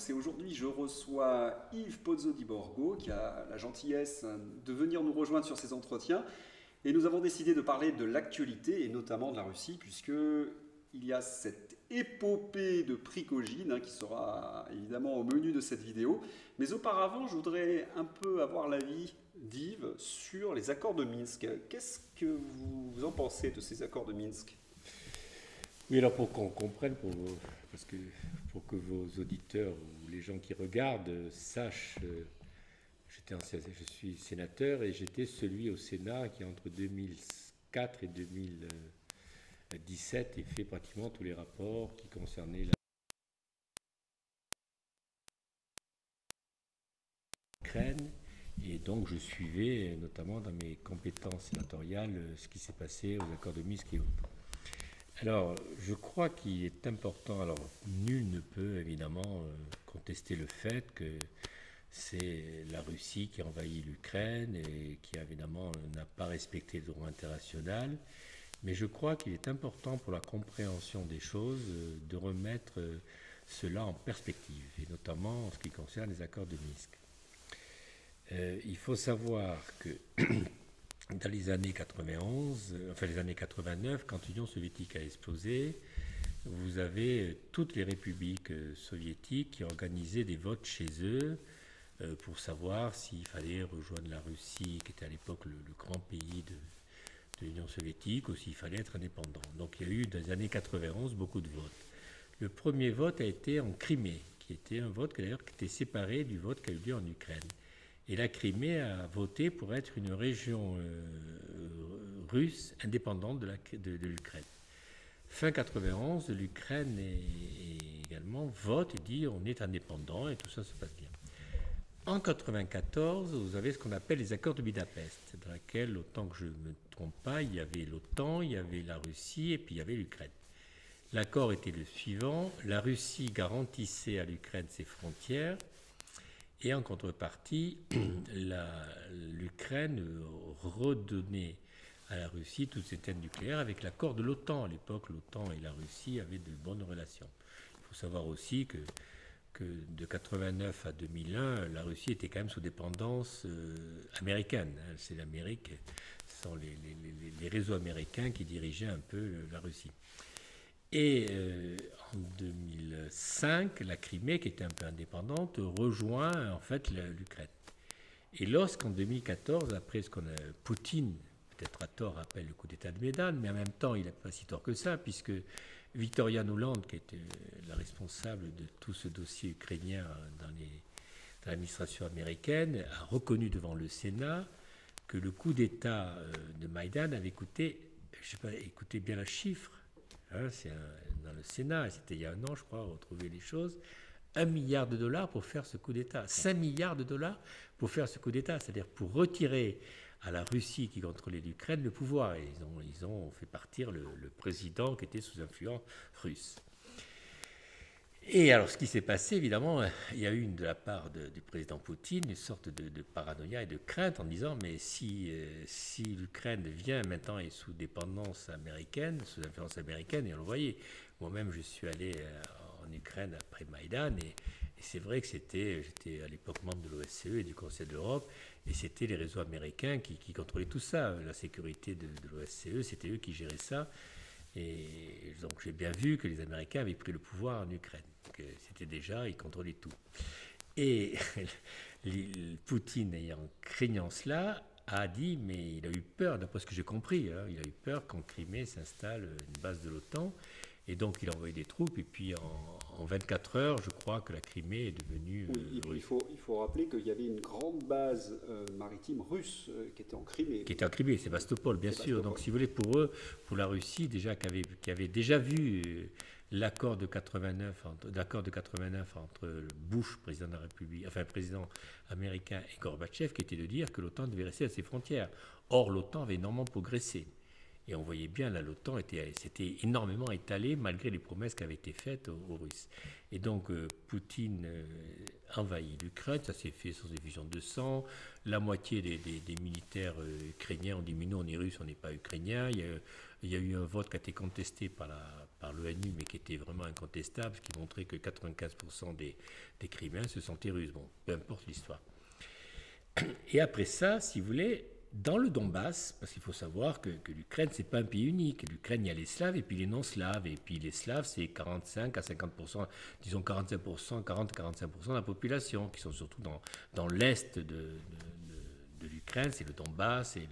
tous, et aujourd'hui je reçois Yves Pozzo di Borgo qui a la gentillesse de venir nous rejoindre sur ces entretiens. Et nous avons décidé de parler de l'actualité et notamment de la Russie, puisque il y a cette épopée de Prigojine qui sera évidemment au menu de cette vidéo. Mais auparavant, je voudrais un peu avoir l'avis d'Yves sur les accords de Minsk. Qu'est-ce que vous en pensez de ces accords de Minsk? Oui, alors pour qu'on comprenne, parce que pour que vos auditeurs ou les gens qui regardent sachent, je suis sénateur et j'étais celui au Sénat qui entre 2004 et 2017 ait fait pratiquement tous les rapports qui concernaient l'Ukraine. Et donc je suivais, notamment dans mes compétences sénatoriales, ce qui s'est passé aux accords de Minsk et autres. Alors, je crois qu'il est important, alors nul ne peut évidemment contester le fait que c'est la Russie qui a envahi l'Ukraine et qui évidemment n'a pas respecté le droit international, mais je crois qu'il est important pour la compréhension des choses de remettre cela en perspective, et notamment en ce qui concerne les accords de Minsk. Il faut savoir que dans les années 91, enfin les années 89, quand l'Union soviétique a explosé, vous avez toutes les républiques soviétiques qui organisaient des votes chez eux pour savoir s'il fallait rejoindre la Russie, qui était à l'époque le grand pays de l'Union soviétique, ou s'il fallait être indépendant. Donc il y a eu dans les années 91 beaucoup de votes. Le premier vote a été en Crimée, qui était un vote d'ailleurs qui était séparé du vote qui a eu lieu en Ukraine. Et la Crimée a voté pour être une région russe indépendante de l'Ukraine. Fin 91, l'Ukraine également vote et dit on est indépendant et tout ça se passe bien. En 94, vous avez ce qu'on appelle les accords de Budapest, dans lesquels, autant que je ne me trompe pas, il y avait l'OTAN, il y avait la Russie et puis il y avait l'Ukraine. L'accord était le suivant, la Russie garantissait à l'Ukraine ses frontières, et en contrepartie, l'Ukraine redonnait à la Russie toutes ses têtes nucléaires avec l'accord de l'OTAN. À l'époque, l'OTAN et la Russie avaient de bonnes relations. Il faut savoir aussi que de 89 à 2001, la Russie était quand même sous dépendance américaine. C'est l'Amérique, ce sont les réseaux américains qui dirigeaient un peu la Russie. Et en 2005, la Crimée, qui était un peu indépendante, rejoint en fait l'Ukraine. Et lorsqu'en 2014, après ce qu'on a, Poutine, peut-être à tort, appelle le coup d'État de Médan, mais en même temps, il n'a pas si tort que ça, puisque Victoria Nuland, qui était la responsable de tout ce dossier ukrainien dans l'administration américaine, a reconnu devant le Sénat que le coup d'État de Maïdan avait coûté, je ne sais pas, écoutez bien le chiffre, c'est dans le Sénat, c'était il y a un an, je crois, retrouver les choses, 1 milliard de dollars pour faire ce coup d'État, 5 milliards de dollars pour faire ce coup d'État, c'est-à-dire pour retirer à la Russie qui contrôlait l'Ukraine le pouvoir. Et ils ont fait partir le président qui était sous influence russe. Et alors, ce qui s'est passé, évidemment, il y a eu de la part du président Poutine une sorte de paranoïa et de crainte en disant mais si l'Ukraine vient maintenant et sous dépendance américaine, sous influence américaine, et on le voyait, moi-même je suis allé en Ukraine après Maïdan, et c'est vrai que j'étais à l'époque membre de l'OSCE et du Conseil de l'Europe, et c'était les réseaux américains qui contrôlaient tout ça, la sécurité de l'OSCE, c'était eux qui géraient ça. Et donc j'ai bien vu que les Américains avaient pris le pouvoir en Ukraine. C'était déjà, ils contrôlaient tout. Et Poutine, craignant cela, a dit, mais il a eu peur, d'après ce que j'ai compris, hein, il a eu peur qu'en Crimée s'installe une base de l'OTAN. Et donc il a envoyé des troupes, et puis en 24 heures, je crois que la Crimée est devenue... Oui, il faut rappeler qu'il y avait une grande base maritime russe qui était en Crimée. Qui était en Crimée, Sébastopol, bien sûr. Donc si vous voulez, pour eux, pour la Russie, déjà, qui avait déjà vu l'accord de 89 entre Bush, président de la République, enfin président américain, et Gorbatchev, qui était de dire que l'OTAN devait rester à ses frontières. Or, l'OTAN avait énormément progressé. Et on voyait bien, là, l'OTAN s'était énormément étalée malgré les promesses qui avaient été faites aux Russes. Et donc, Poutine envahit l'Ukraine, ça s'est fait sans effusion de sang. La moitié des militaires ukrainiens ont dit mais nous, on est russes, on n'est pas ukrainiens. Il y a eu un vote qui a été contesté par par l'ONU, mais qui était vraiment incontestable, qui montrait que 95% des Criméens se sentaient russes. Bon, peu importe l'histoire. Et après ça, si vous voulez, dans le Donbass, parce qu'il faut savoir que l'Ukraine, c'est pas un pays unique. L'Ukraine, il y a les Slaves et puis les non-Slaves. Et puis les Slaves, c'est 45 à 50%, disons 45%, 40-45% de la population, qui sont surtout dans l'est de l'Ukraine, c'est le Donbass et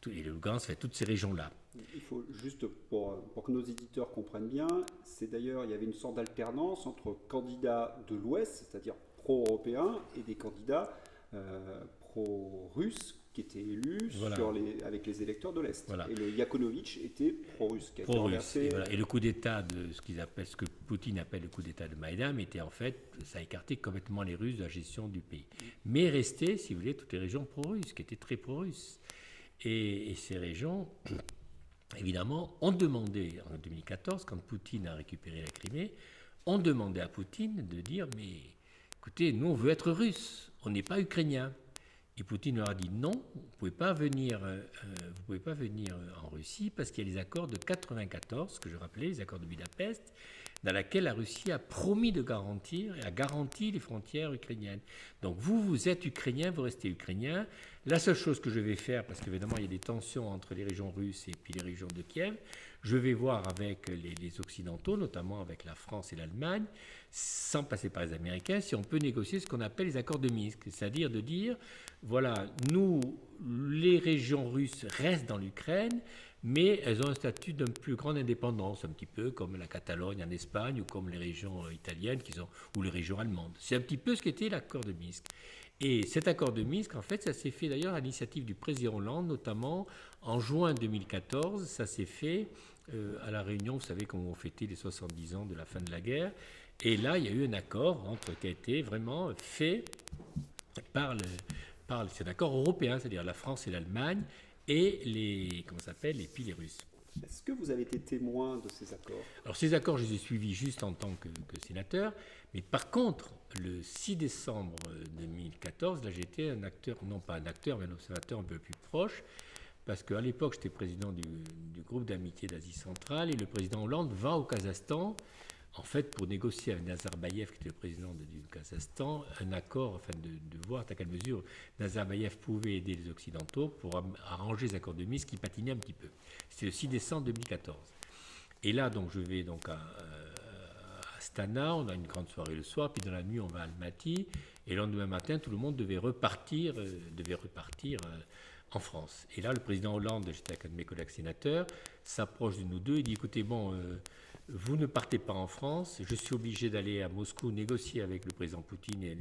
le Lugansk, fait toutes ces régions-là. Il faut juste, pour que nos éditeurs comprennent bien, c'est d'ailleurs, il y avait une sorte d'alternance entre candidats de l'Ouest, c'est-à-dire pro-européens, et des candidats pro-russes qui étaient élus voilà. Avec les électeurs de l'Est. Voilà. Et le Yakovlevitch était pro-russe. Pro-russe. Et le coup d'État ce que Poutine appelle le coup d'État de Maïdan, était en fait, ça a écarté complètement les Russes de la gestion du pays. Mais restaient, si vous voulez, toutes les régions pro-russes, qui étaient très pro-russes. Et ces régions, évidemment, ont demandé, en 2014, quand Poutine a récupéré la Crimée, ont demandé à Poutine de dire, mais écoutez, nous on veut être russes, on n'est pas ukrainien. Et Poutine leur a dit non, vous ne pouvez pas venir en Russie parce qu'il y a les accords de 94, que je rappelais, les accords de Budapest, dans lesquels la Russie a promis de garantir et a garanti les frontières ukrainiennes. Donc vous êtes ukrainien, vous restez ukrainien. La seule chose que je vais faire, parce qu'évidemment il y a des tensions entre les régions russes et puis les régions de Kiev, je vais voir avec les Occidentaux, notamment avec la France et l'Allemagne, sans passer par les Américains, si on peut négocier ce qu'on appelle les accords de Minsk, c'est-à-dire de dire, voilà, nous, les régions russes restent dans l'Ukraine, mais elles ont un statut d'une plus grande indépendance, un petit peu comme la Catalogne en Espagne ou comme les régions italiennes ou les régions allemandes. C'est un petit peu ce qu'était l'accord de Minsk. Et cet accord de Minsk, en fait, ça s'est fait d'ailleurs à l'initiative du président Hollande, notamment en juin 2014, ça s'est fait à la Réunion, vous savez, quand on fêtait les 70 ans de la fin de la guerre. Et là, il y a eu un accord qui a été vraiment fait c'est un accord européen, c'est-à-dire la France et l'Allemagne, et les Russes. Est-ce que vous avez été témoin de ces accords? Alors ces accords, je les ai suivis juste en tant que sénateur, mais par contre, le 6 décembre 2014, là j'étais un acteur, non pas un acteur, mais un observateur un peu plus proche, parce qu'à l'époque j'étais président du groupe d'amitié d'Asie centrale, et le président Hollande va au Kazakhstan, en fait, pour négocier avec Nazarbayev, qui était le président du Kazakhstan, un accord, afin de voir à quelle mesure Nazarbayev pouvait aider les Occidentaux pour arranger les accords de Minsk qui patinaient un petit peu. C'était le 6 décembre 2014. Et là, donc, je vais donc à Astana, on a une grande soirée le soir, puis dans la nuit, on va à Almaty, et le lendemain matin, tout le monde devait repartir en France. Et là, le président Hollande, j'étais avec un de mes collègues sénateurs, s'approche de nous deux et dit, écoutez, bon... vous ne partez pas en France, je suis obligé d'aller à Moscou négocier avec le président Poutine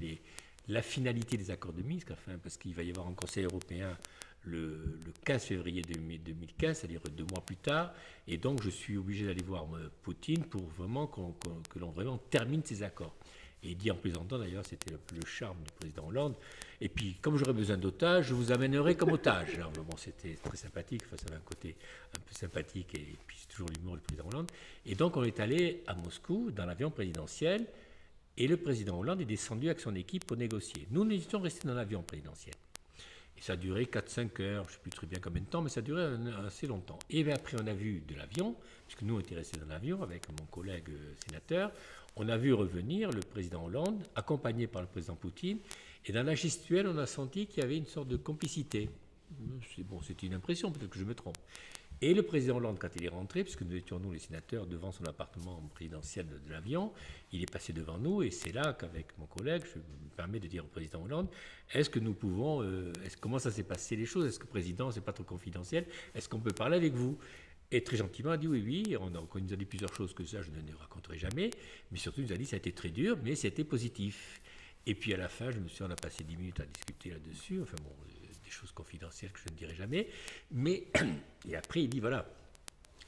la finalité des accords de Minsk, parce qu'il va y avoir un Conseil européen le 15 février 2015, c'est-à-dire 2 mois plus tard, et donc je suis obligé d'aller voir Poutine pour vraiment que l'on vraiment termine ces accords. Et il dit en plaisantant, d'ailleurs, c'était un peu le charme du président Hollande. Et puis, comme j'aurais besoin d'otages, je vous amènerai comme otage. Alors, bon, c'était très sympathique, ça avait un côté un peu sympathique, et puis c'est toujours l'humour du président Hollande. Et donc, on est allé à Moscou, dans l'avion présidentiel, et le président Hollande est descendu avec son équipe pour négocier. Nous étions restés dans l'avion présidentiel. Et ça a duré 4-5 heures, je ne sais plus très bien combien de temps, mais ça a duré assez longtemps. Et bien après, on a vu de l'avion, puisque nous, on était restés dans l'avion avec mon collègue sénateur, on a vu revenir le président Hollande, accompagné par le président Poutine, et dans la gestuelle, on a senti qu'il y avait une sorte de complicité. Bon, c'était une impression, peut-être que je me trompe. Et le président Hollande, quand il est rentré, puisque nous étions, nous, les sénateurs, devant son appartement présidentiel de l'avion, il est passé devant nous, et c'est là qu'avec mon collègue, je me permets de dire au président Hollande, est-ce que nous pouvons, comment ça s'est passé les choses? Est-ce que le président, c'est pas trop confidentiel? Est-ce qu'on peut parler avec vous? Et très gentiment, il a dit oui, oui. Il nous a dit plusieurs choses que ça, je ne les raconterai jamais. Mais surtout, il nous a dit que ça a été très dur, mais c'était positif. Et puis à la fin, on a passé 10 minutes à discuter là-dessus. Enfin bon, des choses confidentielles que je ne dirai jamais. Mais, et après, il dit voilà,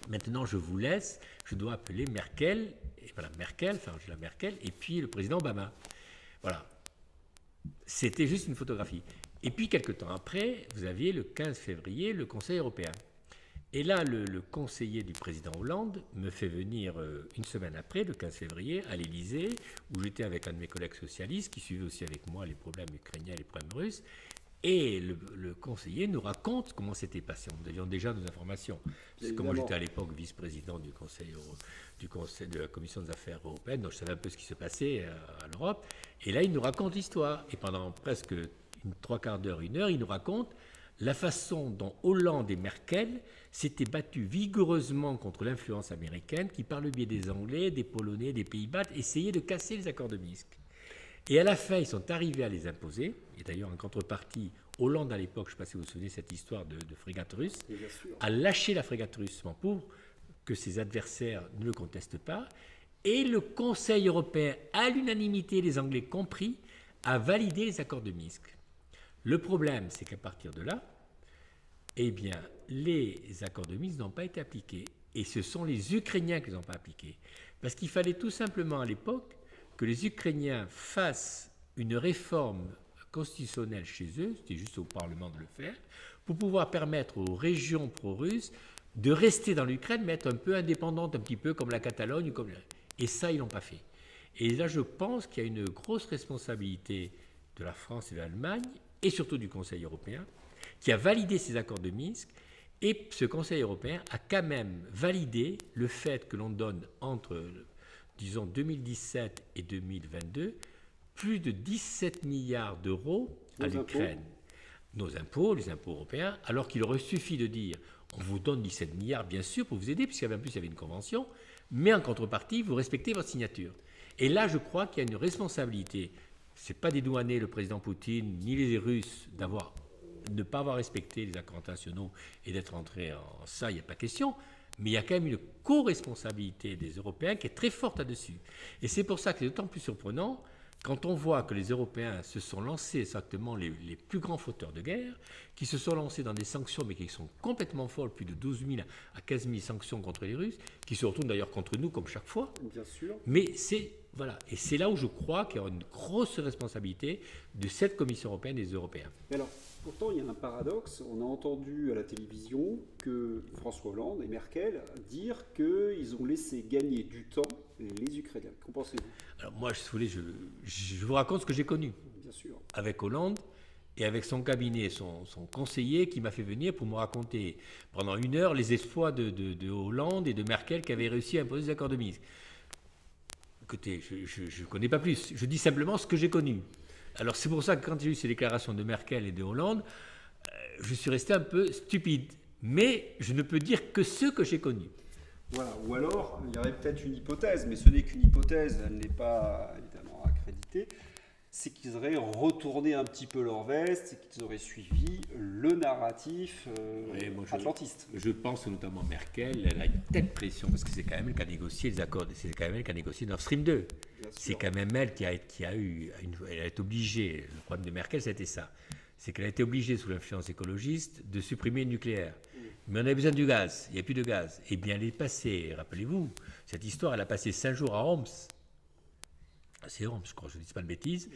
maintenant je vous laisse, je dois appeler Merkel, et voilà, Angela Merkel, et puis le président Obama. Voilà. C'était juste une photographie. Et puis, quelques temps après, vous aviez le 15 février le Conseil européen. Et là, le conseiller du président Hollande me fait venir une semaine après, le 15 février, à l'Élysée, où j'étais avec un de mes collègues socialistes qui suivait aussi avec moi les problèmes ukrainiens et les problèmes russes. Et le conseiller nous raconte comment c'était passé. Nous avions déjà nos informations. Parce que moi, j'étais à l'époque vice-président du conseil de la Commission des affaires européennes, donc je savais un peu ce qui se passait à l'Europe. Et là, il nous raconte l'histoire. Et pendant presque trois quarts d'heure, une heure, il nous raconte la façon dont Hollande et Merkel s'étaient battus vigoureusement contre l'influence américaine qui, par le biais des Anglais, des Polonais, des Pays-Bas, essayait de casser les accords de Minsk. Et à la fin, ils sont arrivés à les imposer. Et d'ailleurs, en contrepartie, Hollande, à l'époque, je ne sais pas si vous vous souvenez cette histoire de frégate russe, a lâché la frégate russe pour que ses adversaires ne le contestent pas. Et le Conseil européen, à l'unanimité, les Anglais compris, a validé les accords de Minsk. Le problème, c'est qu'à partir de là, eh bien, les accords de Minsk n'ont pas été appliqués. Et ce sont les Ukrainiens qui ne les ont pas appliqués. Parce qu'il fallait tout simplement, à l'époque, que les Ukrainiens fassent une réforme constitutionnelle chez eux, c'était juste au Parlement de le faire, pour pouvoir permettre aux régions pro-russes de rester dans l'Ukraine, mais être un peu indépendantes, un petit peu comme la Catalogne. Et ça, ils ne l'ont pas fait. Et là, je pense qu'il y a une grosse responsabilité de la France et de l'Allemagne, et surtout du Conseil européen, qui a validé ces accords de Minsk. Et ce Conseil européen a quand même validé le fait que l'on donne entre, disons, 2017 et 2022, plus de 17 milliards d'euros à l'Ukraine. Nos impôts, les impôts européens, alors qu'il aurait suffi de dire on vous donne 17 milliards, bien sûr, pour vous aider, puisqu'il y avait une convention, mais en contrepartie, vous respectez votre signature. Et là, je crois qu'il y a une responsabilité. Ce n'est pas dédouaner le président Poutine, ni les Russes, de ne pas avoir respecté les accords internationaux et d'être entrés en ça, il n'y a pas question. Mais il y a quand même une co-responsabilité des Européens qui est très forte là-dessus. Et c'est pour ça que c'est d'autant plus surprenant quand on voit que les Européens se sont lancés, exactement les plus grands fauteurs de guerre, qui se sont lancés dans des sanctions, mais qui sont complètement folles, plus de 12 000 à 15 000 sanctions contre les Russes, qui se retournent d'ailleurs contre nous, comme chaque fois. Bien sûr. Mais voilà. Et c'est là où je crois qu'il y a une grosse responsabilité de cette Commission européenne et des Européens. Mais alors, pourtant, il y a un paradoxe. On a entendu à la télévision que François Hollande et Merkel dire qu'ils ont laissé gagner du temps les Ukrainiens. Qu'en pensez-vous? Alors moi, si vous voulez, je vous raconte ce que j'ai connu. Bien sûr. Avec Hollande et avec son cabinet, son conseiller qui m'a fait venir pour me raconter pendant une heure les exploits de Hollande et de Merkel qui avaient réussi à imposer les accords de Minsk. Écoutez, je ne connais pas plus. Je dis simplement ce que j'ai connu. Alors c'est pour ça que quand j'ai eu ces déclarations de Merkel et de Hollande, je suis resté un peu stupide. Mais je ne peux dire que ce que j'ai connu. Voilà. Ou alors, il y aurait peut-être une hypothèse, mais ce n'est qu'une hypothèse, elle n'est pas évidemment accréditée, c'est qu'ils auraient retourné un petit peu leur veste, c'est qu'ils auraient suivi le narratif atlantiste. Je pense notamment Merkel, elle a une telle pression, parce que c'est quand même elle qui a négocié les accords, c'est quand même elle qui a négocié Nord Stream 2. C'est quand même elle qui a eu, elle a été obligée, le problème de Merkel c'était ça, c'est qu'elle a été obligée sous l'influence écologiste de supprimer le nucléaire. Mais on avait besoin du gaz, il n'y a plus de gaz. Eh bien, elle est passée, rappelez-vous, cette histoire, elle a passé 5 jours à Homs, c'est Homs, je crois, je ne dis pas de bêtises,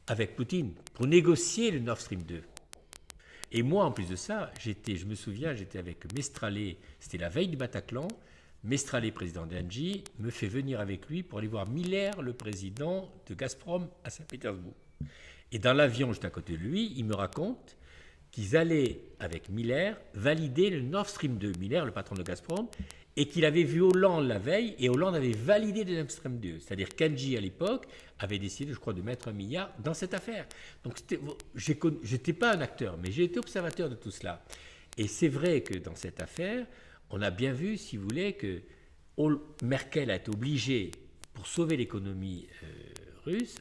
avec Poutine, pour négocier le Nord Stream 2. Et moi, en plus de ça, je me souviens, j'étais avec Mestrallet, c'était la veille du Bataclan, Mestrallet, président d'Engie, me fait venir avec lui pour aller voir Miller, le président de Gazprom, à Saint-Pétersbourg. Et dans l'avion, juste à côté de lui, il me raconte qu'ils allaient, avec Miller, valider le Nord Stream 2. Miller, le patron de Gazprom, et qu'il avait vu Hollande la veille, et Hollande avait validé le Nord Stream 2. C'est-à-dire qu'Engie, à l'époque, avait décidé, je crois, de mettre 1 milliard dans cette affaire. Donc, je n'étais pas un acteur, mais j'ai été observateur de tout cela. Et c'est vrai que dans cette affaire, on a bien vu, si vous voulez, que Merkel a été obligée, pour sauver l'économie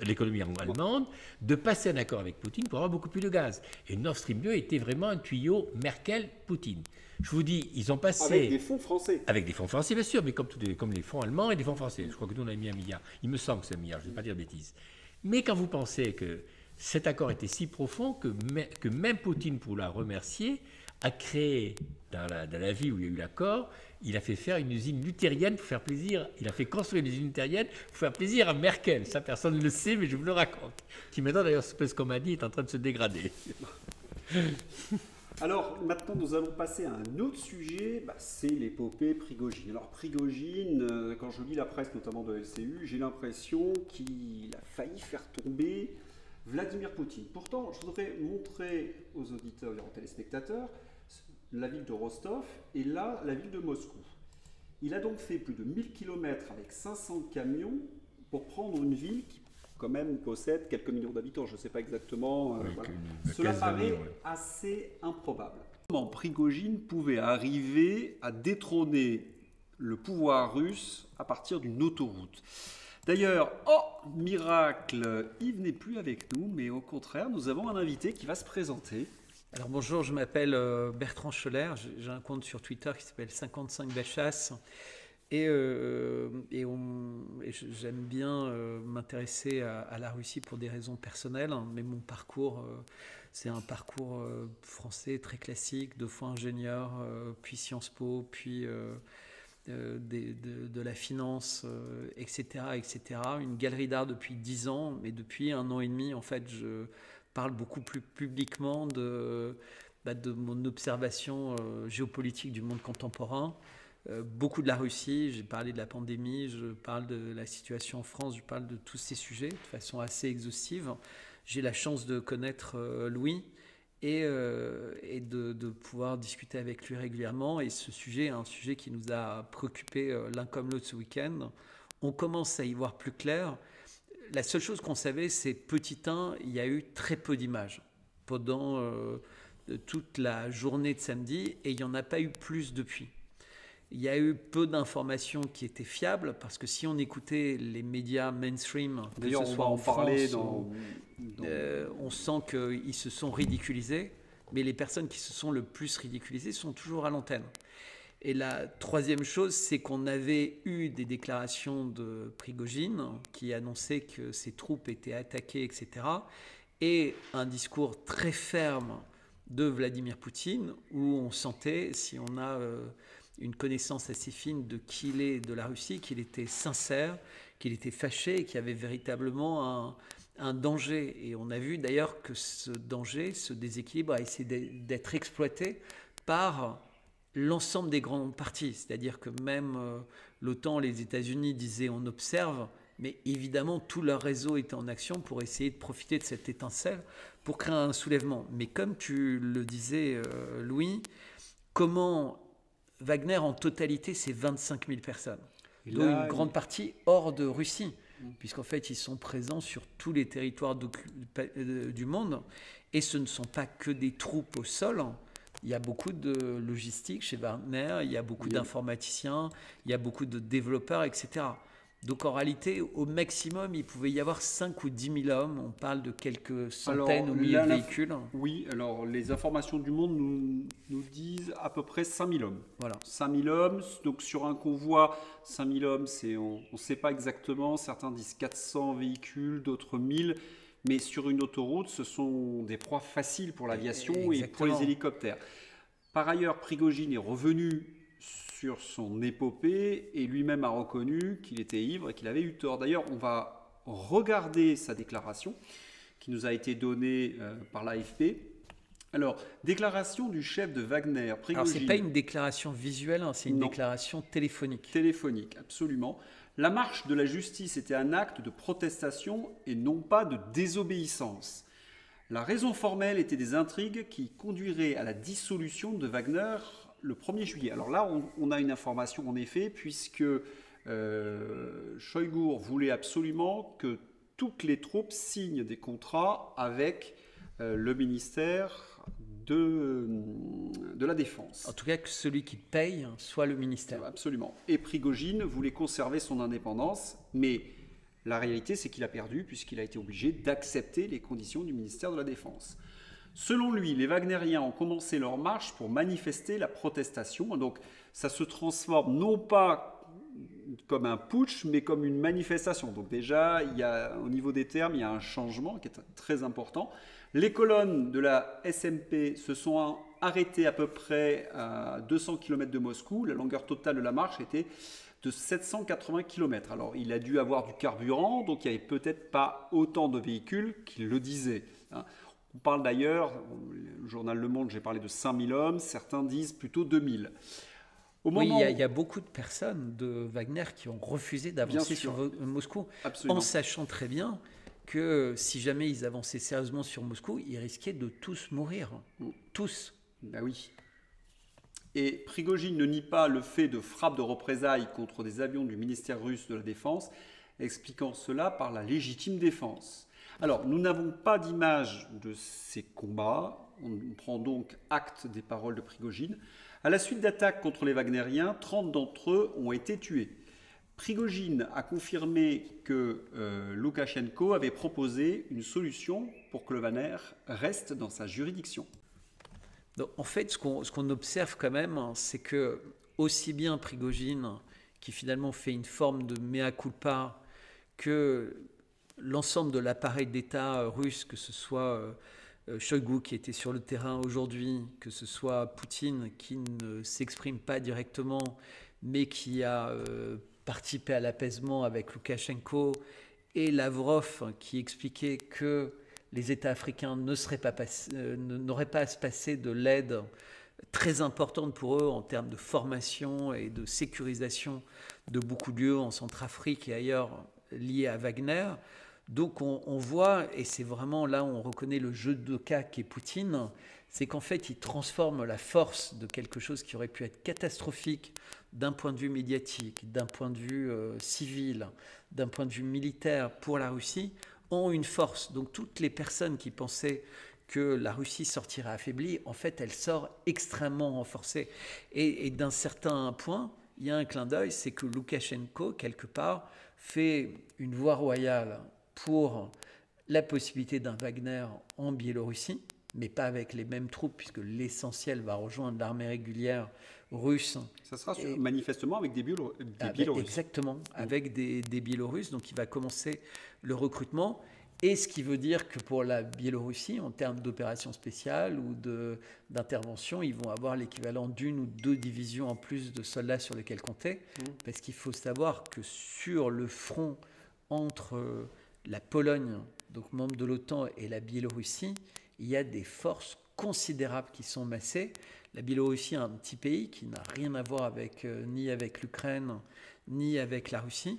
l'économie allemande, de passer un accord avec Poutine pour avoir beaucoup plus de gaz. Et Nord Stream 2 était vraiment un tuyau Merkel-Poutine. Je vous dis, ils ont passé... Avec des fonds français. Avec des fonds français, bien sûr, mais comme les fonds allemands et des fonds français. Je crois que nous, on a mis 1 milliard. Il me semble que c'est 1 milliard, je ne vais pas dire de bêtises. Mais quand vous pensez que cet accord était si profond que même Poutine, pour la remercier, a créé, dans la ville où il y a eu l'accord, il a fait faire une usine luthérienne pour faire plaisir. Il a fait construire une usine luthérienne pour faire plaisir à Merkel. Ça, personne ne le sait, mais je vous le raconte. Qui maintenant, d'ailleurs, comme on dit, est en train de se dégrader. Alors, maintenant, nous allons passer à un autre sujet, c'est l'épopée Prigojine. Alors, Prigojine, quand je lis la presse, notamment de LCU, j'ai l'impression qu'il a failli faire tomber Vladimir Poutine. Pourtant, je voudrais montrer aux auditeurs et aux téléspectateurs la ville de Rostov et là, la ville de Moscou. Il a donc fait plus de 1000 km avec 500 camions pour prendre une ville qui, quand même, possède quelques millions d'habitants. Je ne sais pas exactement. Voilà. Cela paraît assez improbable. Comment Prigojine pouvait arriver à détrôner le pouvoir russe à partir d'une autoroute? D'ailleurs, oh, miracle, Yves n'est plus avec nous, mais au contraire, nous avons un invité qui va se présenter. Alors bonjour, je m'appelle Bertrand Scholler, j'ai un compte sur Twitter qui s'appelle 55 Bellechasse et j'aime bien m'intéresser à la Russie pour des raisons personnelles, hein, mais mon parcours, c'est un parcours français très classique, 2 fois ingénieur, puis Sciences Po, puis de la finance, etc., etc. Une galerie d'art depuis 10 ans, mais depuis 1 an et demi, en fait, je parle beaucoup plus publiquement de mon observation géopolitique du monde contemporain. Beaucoup de la Russie, j'ai parlé de la pandémie, je parle de la situation en France, je parle de tous ces sujets de façon assez exhaustive. J'ai la chance de connaître Louis et de pouvoir discuter avec lui régulièrement. Et ce sujet est un sujet qui nous a préoccupés l'un comme l'autre ce week-end. On commence à y voir plus clair. La seule chose qu'on savait, c'est petit 1, il y a eu très peu d'images pendant toute la journée de samedi et il n'y en a pas eu plus depuis. Il y a eu peu d'informations qui étaient fiables parce que si on écoutait les médias mainstream, que ce soit en France, on sent qu'ils se sont ridiculisés, mais les personnes qui se sont le plus ridiculisées sont toujours à l'antenne. Et la troisième chose, c'est qu'on avait eu des déclarations de Prigojine qui annonçaient que ses troupes étaient attaquées, etc. Et un discours très ferme de Vladimir Poutine où on sentait, si on a une connaissance assez fine de qui il est de la Russie, qu'il était sincère, qu'il était fâché et qu'il y avait véritablement un danger. Et on a vu d'ailleurs que ce danger, ce déséquilibre a essayé d'être exploité par l'ensemble des grands partis, c'est-à-dire que même l'OTAN, les États-Unis disaient on observe, mais évidemment tout leur réseau était en action pour essayer de profiter de cette étincelle pour créer un soulèvement. Mais comme tu le disais, Louis, comment Wagner en totalité c'est 25 000 personnes, dont une grande partie hors de Russie, puisqu'en fait ils sont présents sur tous les territoires du monde, et ce ne sont pas que des troupes au sol. Il y a beaucoup de logistique chez Wagner, il y a beaucoup d'informaticiens, il y a beaucoup de développeurs, etc. Donc en réalité, au maximum, il pouvait y avoir 5 ou 10 000 hommes. On parle de quelques centaines ou milliers de véhicules. Oui, alors les informations du Monde nous disent à peu près 5 000 hommes. Voilà. 5 000 hommes, donc sur un convoi, 5 000 hommes, on ne sait pas exactement. Certains disent 400 véhicules, d'autres 1000. Mais sur une autoroute, ce sont des proies faciles pour l'aviation et pour les hélicoptères. Par ailleurs, Prigojine est revenu sur son épopée et lui-même a reconnu qu'il était ivre et qu'il avait eu tort. D'ailleurs, on va regarder sa déclaration qui nous a été donnée par l'AFP. Alors, déclaration du chef de Wagner, Prigojine. Alors, ce n'est pas une déclaration visuelle, hein, c'est une déclaration téléphonique. Téléphonique, absolument. La marche de la justice était un acte de protestation et non pas de désobéissance. La raison formelle était des intrigues qui conduiraient à la dissolution de Wagner le 1er juillet. Alors là, on a une information en effet, puisque Shoigu voulait absolument que toutes les troupes signent des contrats avec le ministère de la Défense. En tout cas, que celui qui paye soit le ministère. Absolument. Et Prigojine voulait conserver son indépendance, mais la réalité, c'est qu'il a perdu puisqu'il a été obligé d'accepter les conditions du ministère de la Défense. Selon lui, les Wagnériens ont commencé leur marche pour manifester la protestation. Donc, ça se transforme non pas comme un putsch, mais comme une manifestation. Donc déjà, au niveau des termes, il y a un changement qui est très important. Les colonnes de la SMP se sont arrêtées à peu près à 200 km de Moscou. La longueur totale de la marche était de 780 km. Alors, il a dû avoir du carburant, donc il n'y avait peut-être pas autant de véhicules qu'il le disait. On parle d'ailleurs, le journal Le Monde, j'ai parlé de 5000 hommes, certains disent plutôt 2000. Oui, il y a beaucoup de personnes de Wagner qui ont refusé d'avancer sur Moscou, en sachant très bien que si jamais ils avançaient sérieusement sur Moscou, ils risquaient de tous mourir. Tous. Ben oui. Et Prigojine ne nie pas le fait de frappes de représailles contre des avions du ministère russe de la Défense, expliquant cela par la légitime défense. Alors, nous n'avons pas d'image de ces combats. On prend donc acte des paroles de Prigojine. À la suite d'attaques contre les Wagnériens, 30 d'entre eux ont été tués. Prigojine a confirmé que Loukachenko avait proposé une solution pour que le Wagner reste dans sa juridiction. Donc, en fait, ce qu'on observe quand même, c'est que aussi bien Prigojine, qui finalement fait une forme de mea culpa, que l'ensemble de l'appareil d'État russe, que ce soit Shoigu qui était sur le terrain aujourd'hui, que ce soit Poutine qui ne s'exprime pas directement, mais qui a participé à l'apaisement avec Loukachenko, et Lavrov qui expliquait que les États africains n'auraient pas à se passer de l'aide très importante pour eux en termes de formation et de sécurisation de beaucoup de lieux en Centrafrique et ailleurs liés à Wagner. Donc on voit, et c'est vraiment là où on reconnaît le jeu de cas qu'est Poutine, c'est qu'en fait il transforme la force de quelque chose qui aurait pu être catastrophique d'un point de vue médiatique, d'un point de vue civil, d'un point de vue militaire pour la Russie, ont une force. Donc toutes les personnes qui pensaient que la Russie sortirait affaiblie, en fait elle sort extrêmement renforcée. Et d'un certain point, il y a un clin d'œil, c'est que Loukachenko, quelque part, fait une voie royale pour la possibilité d'un Wagner en Biélorussie, mais pas avec les mêmes troupes, puisque l'essentiel va rejoindre l'armée régulière russe. Ça sera manifestement avec des Biélorusses. Exactement, avec des Biélorusses. Donc il va commencer le recrutement. Et ce qui veut dire que pour la Biélorussie, en termes d'opérations spéciales ou d'intervention, ils vont avoir l'équivalent d'une ou deux divisions en plus de soldats sur lesquels compter. Parce qu'il faut savoir que sur le front entre la Pologne, donc membre de l'OTAN, et la Biélorussie, il y a des forces considérables qui sont massées. La Biélorussie est un petit pays qui n'a rien à voir ni avec l'Ukraine, ni avec la Russie.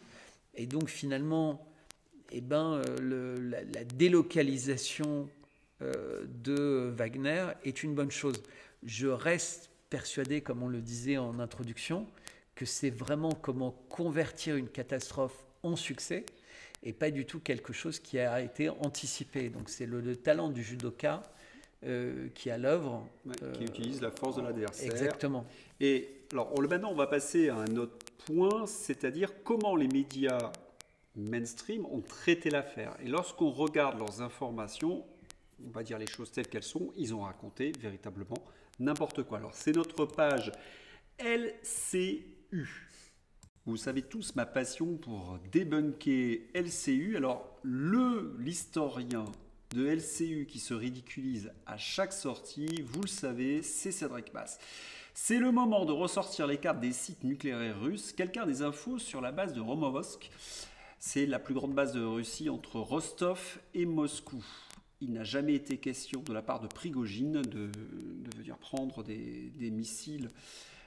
Et donc finalement, la délocalisation de Wagner est une bonne chose. Je reste persuadé, comme on le disait en introduction, que c'est vraiment comment convertir une catastrophe en succès et pas du tout quelque chose qui a été anticipé. Donc c'est le talent du judoka qui est à l'œuvre. Qui utilise la force de l'adversaire. Exactement. Et alors maintenant, on va passer à un autre point, c'est-à-dire comment les médias mainstream ont traité l'affaire. Et lorsqu'on regarde leurs informations, on va dire les choses telles qu'elles sont, ils ont raconté véritablement n'importe quoi. Alors c'est notre page LCU. Vous savez tous ma passion pour débunker LCU. Alors l'historien de LCU qui se ridiculise à chaque sortie, vous le savez, c'est Cédric Bass. C'est le moment de ressortir les cartes des sites nucléaires russes. Quelqu'un a des infos sur la base de Romovosk. C'est la plus grande base de Russie entre Rostov et Moscou. Il n'a jamais été question de la part de Prigojine de venir prendre des missiles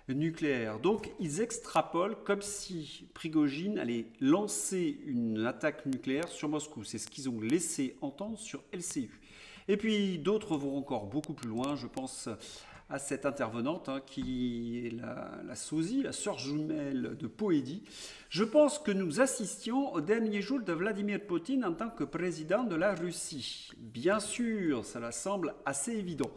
nucléaires. Donc ils extrapolent comme si Prigojine allait lancer une attaque nucléaire sur Moscou. C'est ce qu'ils ont laissé entendre sur LCU. Et puis d'autres vont encore beaucoup plus loin. Je pense à cette intervenante qui est la sosie, la sœur jumelle de Poédi. Je pense que nous assistions au dernier jour de Vladimir Poutine en tant que président de la Russie. Bien sûr, cela semble assez évident.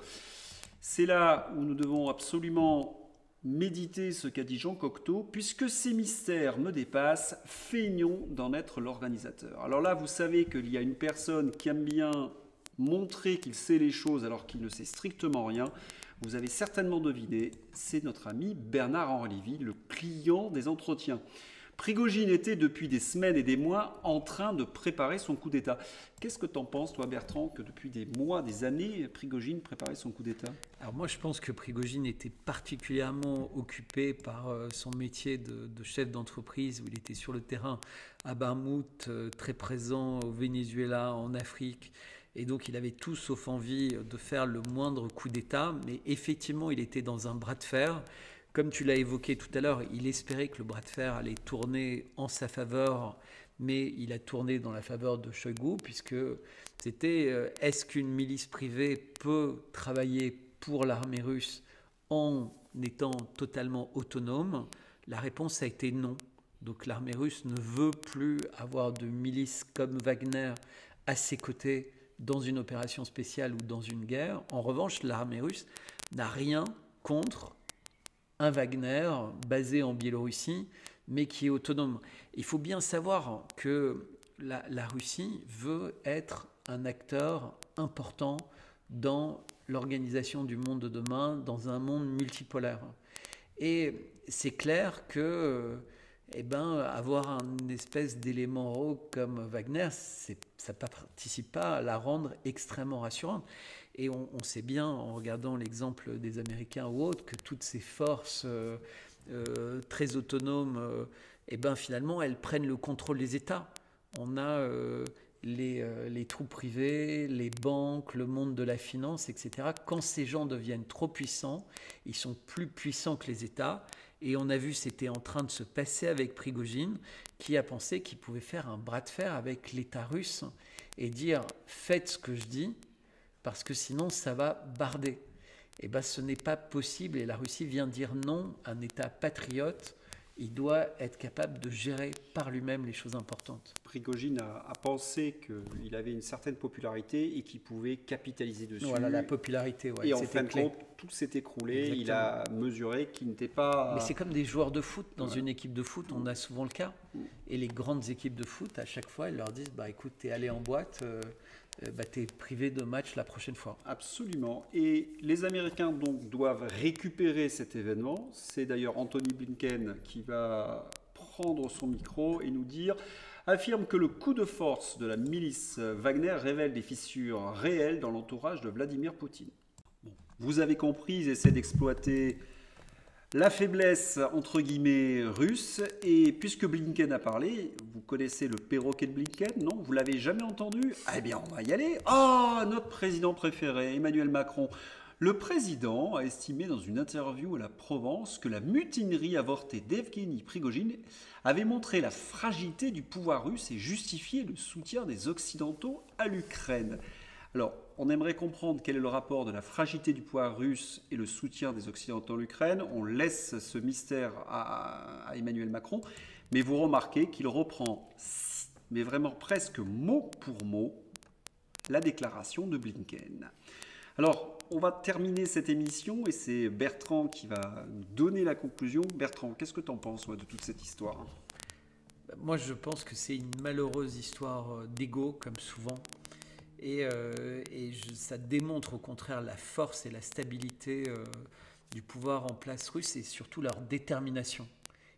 C'est là où nous devons absolument méditer ce qu'a dit Jean Cocteau, puisque ces mystères me dépassent, feignons d'en être l'organisateur. Alors là, vous savez qu'il y a une personne qui aime bien montrer qu'il sait les choses alors qu'il ne sait strictement rien. Vous avez certainement deviné, c'est notre ami Bernard-Henri Lévy, le client des entretiens. Prigojine était depuis des semaines et des mois en train de préparer son coup d'État. Qu'est-ce que tu en penses, toi Bertrand, que depuis des mois, des années, Prigojine préparait son coup d'État? Alors moi, je pense que Prigojine était particulièrement occupé par son métier de chef d'entreprise, où il était sur le terrain à Bakhmout, très présent au Venezuela, en Afrique. Et donc, il avait tout sauf envie de faire le moindre coup d'État. Mais effectivement, il était dans un bras de fer. Comme tu l'as évoqué tout à l'heure, il espérait que le bras de fer allait tourner en sa faveur, mais il a tourné dans la faveur de Shoigu, puisque c'était est-ce qu'une milice privée peut travailler pour l'armée russe en étant totalement autonome? La réponse a été non. Donc l'armée russe ne veut plus avoir de milices comme Wagner à ses côtés dans une opération spéciale ou dans une guerre. En revanche, l'armée russe n'a rien contre un Wagner basé en Biélorussie, mais qui est autonome. Il faut bien savoir que la Russie veut être un acteur important dans l'organisation du monde de demain, dans un monde multipolaire. Et c'est clair que avoir une espèce d'élément rogue comme Wagner, ça ne participe pas à la rendre extrêmement rassurante. Et on sait bien, en regardant l'exemple des Américains ou autres, que toutes ces forces très autonomes, finalement, elles prennent le contrôle des États. On a les troupes privées, les banques, le monde de la finance, etc. Quand ces gens deviennent trop puissants, ils sont plus puissants que les États. Et on a vu, c'était en train de se passer avec Prigojine, qui a pensé qu'il pouvait faire un bras de fer avec l'État russe et dire « faites ce que je dis, parce que sinon ça va barder ». Ce n'est pas possible, et la Russie vient dire non. Un État patriote, il doit être capable de gérer par lui-même les choses importantes. Prigojine a pensé qu'il avait une certaine popularité et qu'il pouvait capitaliser dessus. Voilà, la popularité, ouais, et en fin de compte, tout s'est écroulé. Exactement. Il a mesuré qu'il n'était pas... Mais c'est comme des joueurs de foot. Dans une équipe de foot, on a souvent le cas. Et les grandes équipes de foot, à chaque fois, elles leur disent écoute, t'es allé en boîte, t'es privé de match la prochaine fois. Absolument. Et les Américains donc doivent récupérer cet événement. C'est d'ailleurs Anthony Blinken qui va prendre son micro et nous affirme que le coup de force de la milice Wagner révèle des fissures réelles dans l'entourage de Vladimir Poutine. Bon, vous avez compris, ils essaient d'exploiter la faiblesse, entre guillemets, russe. Et puisque Blinken a parlé, vous connaissez le perroquet de Blinken, non? Vous l'avez jamais entendu? Eh bien, on va y aller. Notre président préféré, Emmanuel Macron. Le président a estimé dans une interview à la Provence que la mutinerie avortée d'Evgeny Prigojine avait montré la fragilité du pouvoir russe et justifié le soutien des Occidentaux à l'Ukraine. Alors, on aimerait comprendre quel est le rapport de la fragilité du pouvoir russe et le soutien des Occidentaux à l'Ukraine. On laisse ce mystère à Emmanuel Macron, mais vous remarquez qu'il reprend, mais vraiment presque mot pour mot, la déclaration de Blinken. Alors, on va terminer cette émission et c'est Bertrand qui va nous donner la conclusion. Bertrand, qu'est-ce que tu en penses de toute cette histoire? Moi, je pense que c'est une malheureuse histoire d'ego, comme souvent. Ça démontre au contraire la force et la stabilité du pouvoir en place russe et surtout leur détermination.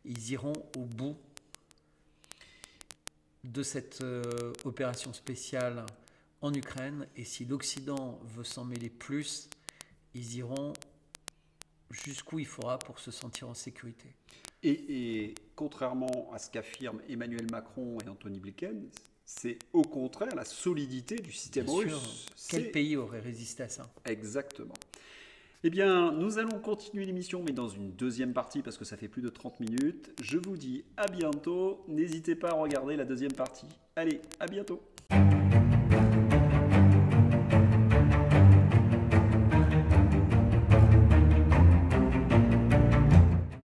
Ils iront au bout de cette opération spéciale en Ukraine, et si l'Occident veut s'en mêler plus, ils iront jusqu'où il faudra pour se sentir en sécurité. Et contrairement à ce qu'affirment Emmanuel Macron et Anthony Blinken, c'est au contraire la solidité du système russe. Quel pays aurait résisté à ça? Exactement. Eh bien, nous allons continuer l'émission, mais dans une deuxième partie, parce que ça fait plus de 30 minutes. Je vous dis à bientôt. N'hésitez pas à regarder la deuxième partie. Allez, à bientôt.